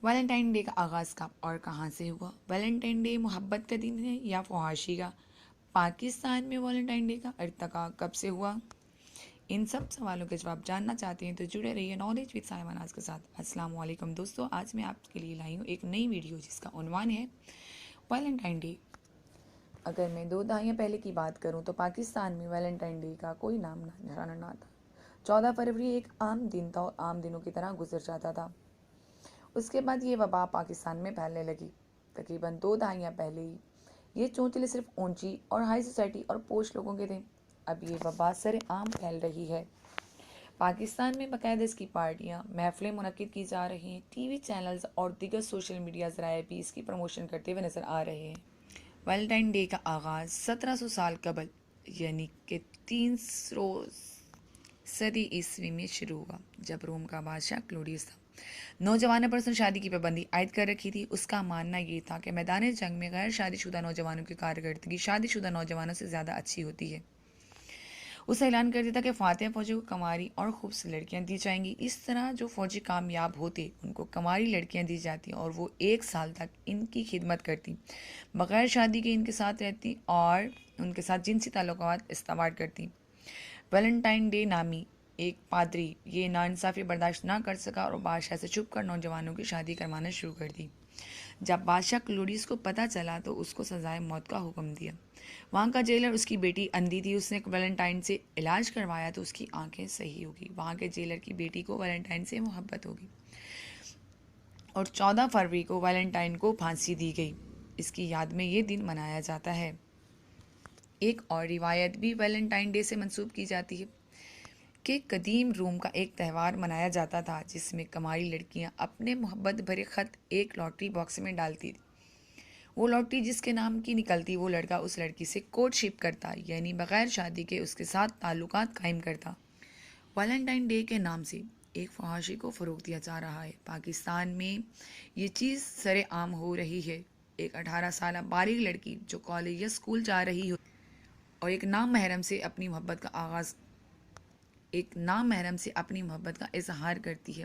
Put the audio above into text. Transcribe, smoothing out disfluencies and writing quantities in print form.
Valentine day का आगाज़ कब और कहाँ से हुआ? वैलेंटाइन डे मोहब्बत का दिन है या फहाशी का? पाकिस्तान में वैलेंटाइन डे का इर्तिका कब से हुआ? इन सब सवालों के जवाब जानना चाहते हैं तो जुड़े रहिए नॉलेज विद साइमन आज के साथ। अस्सलाम वालेकुम दोस्तों, आज मैं आपके लिए लाई हूँ एक नई वीडियो जिसका उन्वान है वैलेंटाइन डे। अगर मैं 2 दहाइयाँ पहले की बात करूँ तो पाकिस्तान में वैलेंटाइन डे का कोई नाम निशाना ना था। 14 फरवरी एक आम दिन था और आम दिनों की तरह गुजर जाता था। उसके बाद ये वबा पाकिस्तान में फैलने लगी। तकरीबन 2 दहाइयाँ पहले ही ये चोंचले सिर्फ ऊंची और हाई सोसाइटी और पोश लोगों के थे। अब ये वबा सरेआम फैल रही है। पाकिस्तान में बाकायदा इसकी पार्टियाँ महफिलें मुनक्किद की जा रही हैं। टीवी चैनल्स और दीगर सोशल मीडिया ज़राए भी इसकी प्रमोशन करते हुए नज़र आ रहे हैं। वैलेंटाइन डे का आगाज़ 1700 साल कबल यानी कि 300 सदी ईस्वी में शुरू हुआ, जब रोम का बादशाह क्लोडियस था। नौजवानों पर उसने शादी की पाबंदी आयद कर रखी थी। उसका मानना ये था कि मैदान जंग में गैर शादीशुदा नौजवानों की कारकर्दगी शादीशुदा नौजवानों से ज़्यादा अच्छी होती है। उसने ऐलान कर दिया था कि फातिहा फौजी को कमारी और खूबसूरत लड़कियां दी जाएंगी। इस तरह जो फौजी कामयाब होते उनको कमारी लड़कियां दी जाती और वो 1 साल तक इनकी खिदमत करती, बगैर शादी के इनके साथ रहती और उनके साथ जिनसी ताल्लुकात इस्तेमाल करती। वैलेंटाइन डे नामी एक पादरी ये नाइंसाफ़ी बर्दाश्त ना कर सका और बादशाह से छुप कर नौजवानों की शादी करवाना शुरू कर दी। जब बादशाह क्लोडियस को पता चला तो उसको सजाए मौत का हुक्म दिया। वहाँ का जेलर उसकी बेटी अंधी थी, उसने वैलेंटाइन से इलाज करवाया तो उसकी आंखें सही होगी। वहाँ के जेलर की बेटी को वैलेंटाइन से मोहब्बत होगी और 14 फरवरी को वैलेंटाइन को फांसी दी गई। इसकी याद में ये दिन मनाया जाता है। एक और रिवायत भी वैलेंटाइन डे से मंसूब की जाती है कि कदीम रोम का एक त्यौहार मनाया जाता था जिसमें कमारी लड़कियां अपने मोहब्बत भरे ख़त एक लॉटरी बॉक्स में डालती थी। वो लॉटरी जिसके नाम की निकलती वो लड़का उस लड़की से कोर्टशिप करता, यानी बगैर शादी के उसके साथ ताल्लुकात कायम करता। वैलेंटाइन डे के नाम से एक फहाशी को फ़रोग दिया जा रहा है। पाकिस्तान में ये चीज़ सरेआम हो रही है। एक 18 साल बालिग लड़की जो कॉलेज या स्कूल जा रही हो और एक नाम महरम से अपनी मोहब्बत का इजहार करती है,